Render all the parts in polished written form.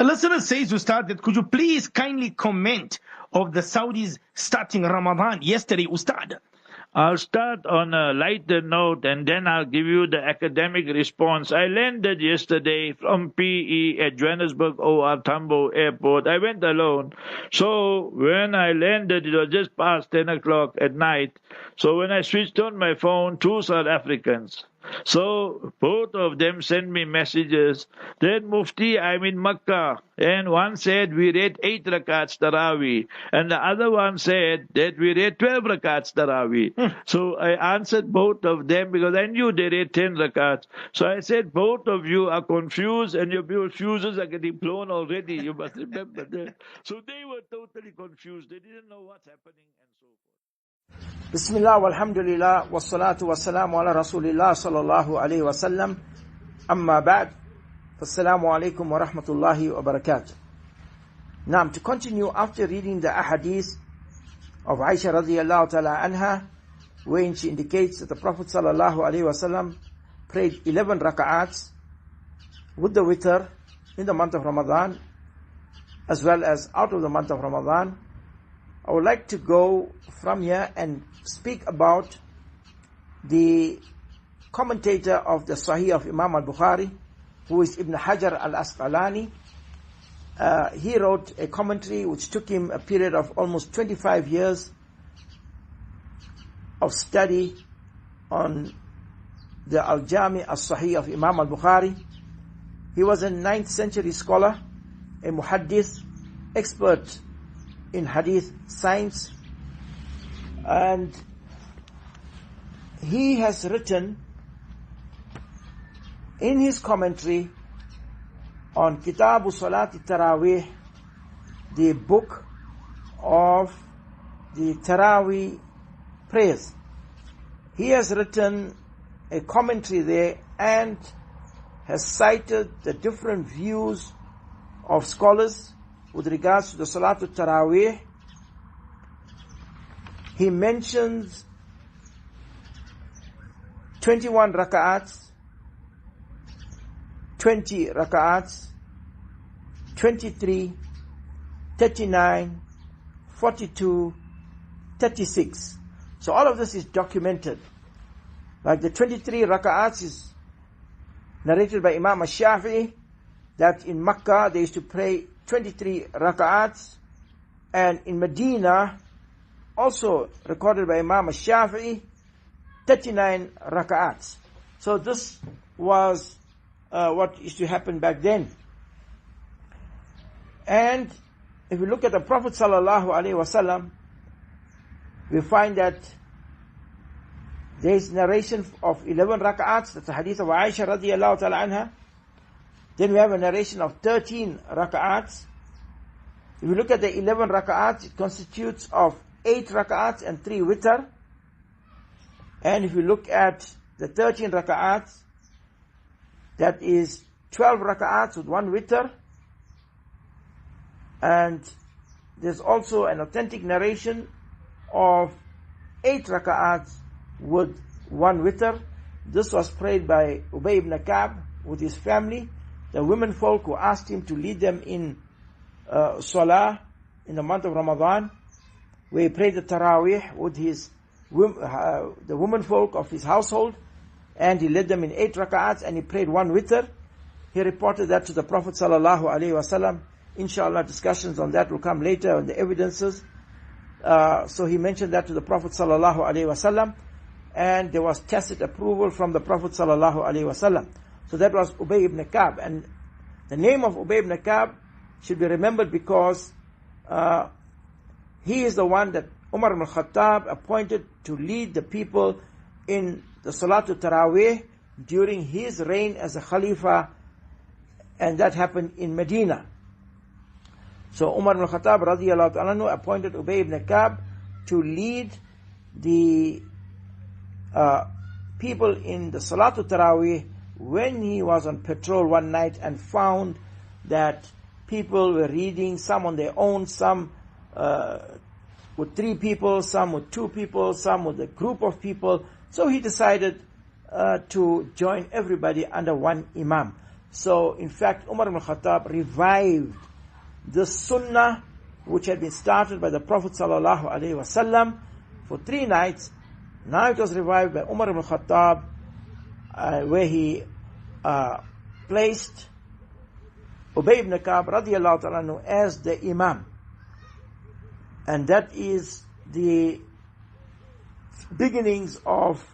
A listener says, Ustad, that could you please kindly comment of the Saudis starting Ramadan yesterday, Ustad? I'll start on a lighter note and then I'll give you the academic response. I landed yesterday from PE at Johannesburg OR Tambo Airport. I went alone. So when I landed, it was just past 10 o'clock at night. So when I switched on my phone, two South Africans. So both of them sent me messages. Then Mufti, I'm in Makkah. And one said we read 8 rakats Taraweeh. And the other one said that we read 12 rakats Taraweeh. So I answered both of them because I knew they read 10 rakats. So I said, both of you are confused and your fuses are getting blown already. You must remember that. So they were totally confused. They didn't know what's happening and so forth. Bismillah walhamdulillah wassalatu wassalamu ala rasulillah sallallahu alayhi wa sallam. Amma ba'd. Assalamu alaikum wa rahmatullahi wa barakatuh. Now, to continue after reading the ahadith of Aisha radiyallahu ta'ala anha, wherein she indicates that the Prophet sallallahu alayhi wa sallam prayed 11 raka'ats with the witr in the month of Ramadan as well as out of the month of Ramadan. I would like to go from here and speak about the commentator of the Sahih of Imam al-Bukhari, who is Ibn Hajar al-Asqalani. He wrote a commentary which took him a period of almost 25 years of study on the Al-Jami al-Sahih of Imam al-Bukhari. He was a 9th century scholar, a muhaddith, expert in hadith science, and he has written in his commentary on Kitabu Salati Taraweeh, the book of the Taraweeh prayers. He has written a commentary there and has cited the different views of scholars with regards to the Salatul Taraweeh. He mentions 21 raka'ats, 20 raka'ats, 23, 39, 42, 36. So all of this is documented. Like the 23 raka'ats is narrated by Imam al-Shafi'i, that in Makkah they used to pray 23 raka'ats, and in Medina, also recorded by Imam al-Shafi'i, 39 raka'ats. So this was what used to happen back then. And if we look at the Prophet sallallahu alaihi wasallam, we find that there is narration of 11 raka'ats. That's the hadith of Aisha radiyallahu ta'ala anha. Then we have a narration of 13 raka'ats. If we look at the 11 raka'ats, it constitutes of 8 raka'ats and 3 witr. And if we look at the 13 raka'ats, that is 12 raka'ats with 1 witr. And there's also an authentic narration of 8 raka'ats with 1 witr. This was prayed by Ubay ibn Ka'b with his family, the women folk who asked him to lead them in Salah in the month of Ramadan, where he prayed the Taraweeh with his the women folk of his household, and he led them in 8 raka'ats and he prayed 1 witr. He reported that to the Prophet sallallahu alaihi wasallam. Inshallah, discussions on that will come later on the evidences. So he mentioned that to the Prophet sallallahu alaihi wasallam, and there was tacit approval from the Prophet sallallahu alaihi wasallam. So that was Ubay ibn Ka'b, and the name of Ubay ibn Ka'b should be remembered because he is the one that Umar ibn Khattab appointed to lead the people in the Salatul Taraweeh during his reign as a Khalifa, and that happened in Medina. So Umar ibn Khattab radiyallahu anhu appointed Ubay ibn Ka'b to lead the people in the Salatul Taraweeh when he was on patrol one night and found that people were reading, some on their own, some with 3 people, some with 2 people, some with a group of people. So he decided to join everybody under one imam. So, in fact, Umar ibn Khattab revived the sunnah which had been started by the Prophet sallallahu alaihi wasallam for 3 nights. Now it was revived by Umar ibn Khattab, where he placed Ubay ibn Ka'b radiyallahu ta'ala anhu as the Imam. And that is the beginnings of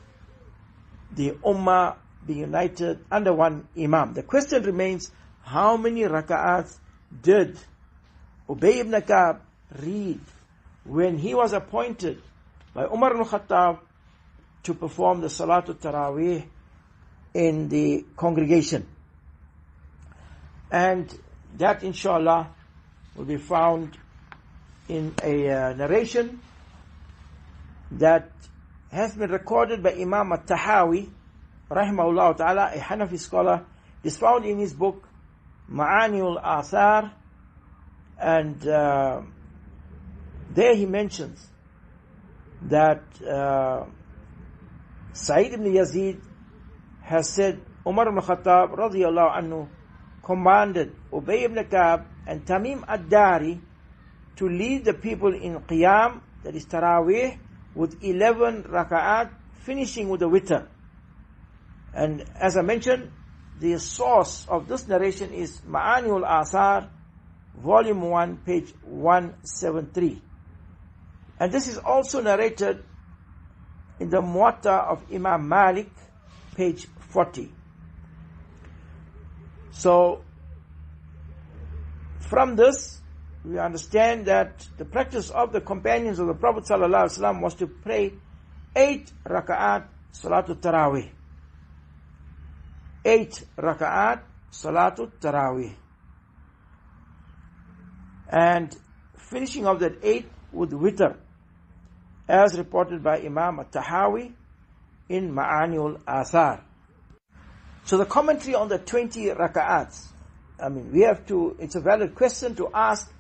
the Ummah being united under one Imam. The question remains, how many raka'ats did Ubay ibn Ka'b read when he was appointed by Umar ibn Khattab to perform the Salatul Taraweeh in the congregation? And that, inshallah, will be found in a narration that has been recorded by Imam al-Tahawi, rahimahullah ta'ala, a Hanafi scholar. Is found in his book, Ma'ani al-Athar, and there he mentions that Sa'id ibn Yazid has said, Umar ibn Khattab radiyallahu anhu commanded Ubay ibn Ka'b and Tamim ad-Dari to lead the people in Qiyam, that is Taraweeh, with 11 raka'at, finishing with the witr. And as I mentioned, the source of this narration is Ma'ani al-Athar, volume 1, page 173. And this is also narrated in the Muwatta of Imam Malik, page 40. So, from this, we understand that the practice of the companions of the Prophet ﷺ was to pray 8 raka'at Salatul Taraweeh. 8 raka'at Salatul Taraweeh. And finishing of that 8 with witr, as reported by Imam al-Tahawi in Ma'ani al-Athar. So the commentary on the 20 raka'ats, it's a valid question to ask,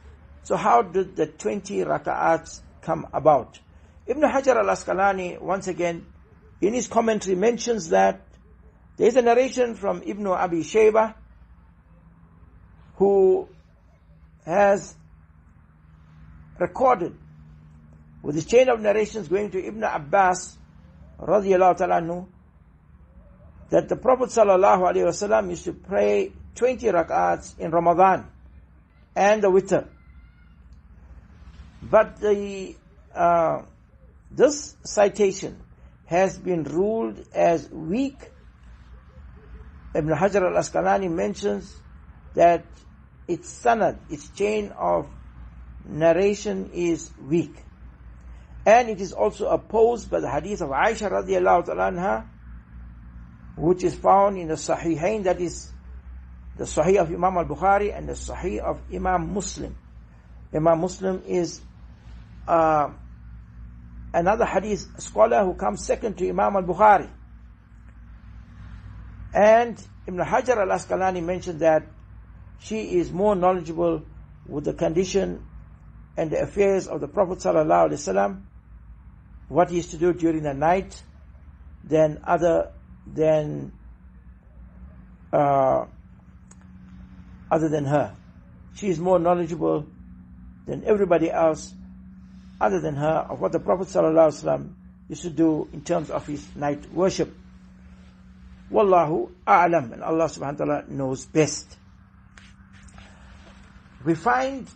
so how did the 20 raka'ats come about? Ibn Hajar al-Asqalani, once again, in his commentary mentions that there is a narration from Ibn Abi Shaybah, who has recorded with his chain of narrations going to Ibn Abbas radiyallahu ta'ala anhu, that the Prophet sallallahu alaihi wasallam used to pray 20 rak'ats in Ramadan and the witr. But this citation has been ruled as weak. Ibn Hajar al-Asqalani mentions that its sanad, its chain of narration is weak. And it is also opposed by the hadith of Aisha radiyallahu ta'ala anha, which is found in the Sahihain, that is the Sahih of Imam al-Bukhari and the Sahih of Imam Muslim. Imam Muslim is another hadith scholar who comes second to Imam al-Bukhari. And Ibn Hajar al-Asqalani mentioned that she is more knowledgeable with the condition and the affairs of the Prophet sallallahu alaihi wasallam, what he used to do during the night, than other than her. She is more knowledgeable than everybody else other than her of what the Prophet ﷺ used to do in terms of his night worship. Wallahu a'lam, and Allah subhanahu wa ta'ala knows best. We find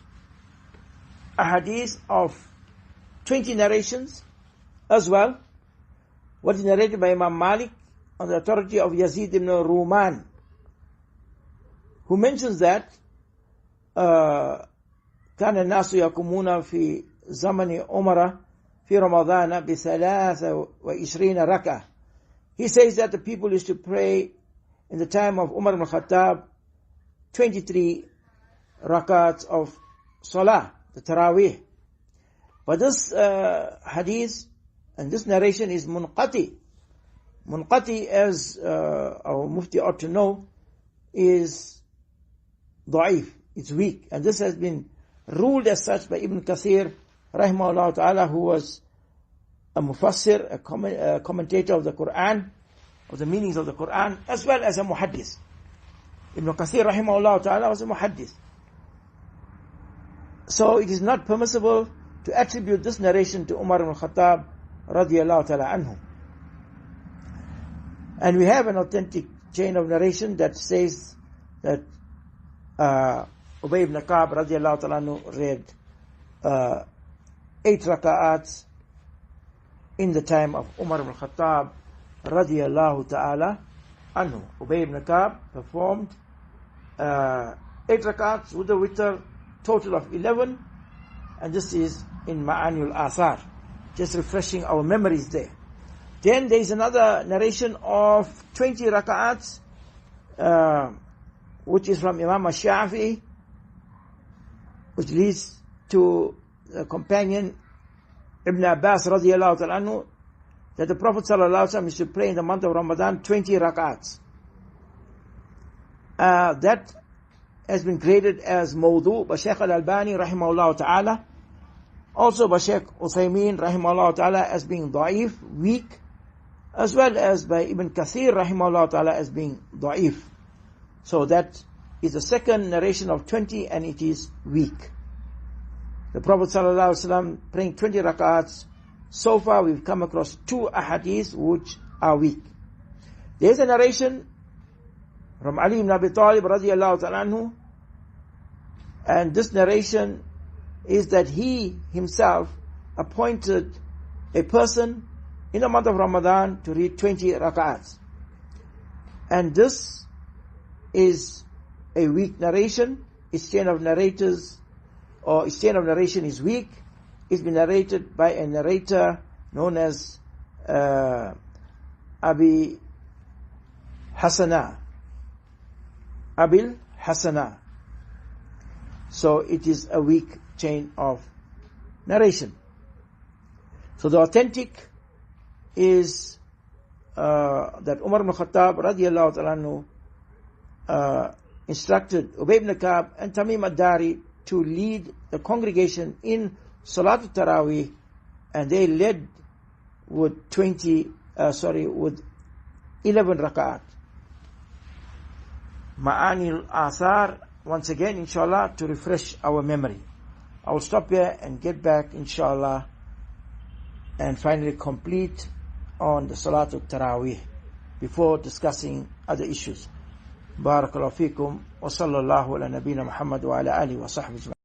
a hadith of 20 narrations as well. What is narrated by Imam Malik on the authority of Yazid ibn Ruman, who mentions that كان الناس يقومون في زمن عمر في رمضان ب23 ركعة. He says that the people used to pray in the time of Umar ibn Khattab 23 rakats of Salah, the Taraweeh. But this hadith and this narration is munqati. Munqati, as our Mufti ought to know, is da'if, it's weak. And this has been ruled as such by Ibn Kathir, rahimahullah ta'ala, who was a mufassir, a commentator of the Quran, of the meanings of the Quran, as well as a muhaddis. Ibn Kathir rahimahullah ta'ala was a muhaddith. So it is not permissible to attribute this narration to Umar ibn Khattab radiyallahu ta'ala anhu. And we have an authentic chain of narration that says that Ubay ibn Ka'b radiyallahu ta'ala anhu read 8 raka'ats in the time of Umar ibn Khattab radiyallahu ta'ala anhu. Ubay ibn Ka'b performed 8 rak'ats with a witr, total of 11, and this is in Ma'anil Asar, just refreshing our memories there. Then there is another narration of 20 rak'ats, which is from Imam Shafi'i, which leads to the companion Ibn Abbas radiyallahu ta'ala anhu, that the Prophet sallallahu alaihi wasallam used to pray in the month of Ramadan 20 rak'ats. That has been graded as mawdu by Shaykh al-Albani rahimahullah ta'ala, also by Shaykh Uthaymeen rahimahullah ta'ala as being da'if, weak, as well as by Ibn Kathir rahimahullah ta'ala as being da'if. So that is the second narration of 20 and it is weak. The Prophet sallallahu alaihi wasallam praying 20 rak'ats. So far we've come across 2 ahadith which are weak. There is a narration from Ali ibn Abi Talib radiyallahu ta'ala anhu, and this narration is that he himself appointed a person in the month of Ramadan to read 20 rak'ats. And this is a weak narration. Its chain of narrators, or its chain of narration is weak. It's been narrated by a narrator known as Abil Hasana. So it is a weak chain of narration. So the authentic is that Umar ibn Khattab radiyallahu ta'ala anhu instructed Ubay ibn Ka'b and Tamim ad-Dari to lead the congregation in Salatul Taraweeh, and they led with 11 rak'at. Ma'anil Athar, once again, inshallah, to refresh our memory. I will stop here and get back, inshallah, and finally complete on the Salatul Taraweeh before discussing other issues. Barakallahu feekum wa sallallahu ala nabina Muhammad wa ala alihi wa sahbihi.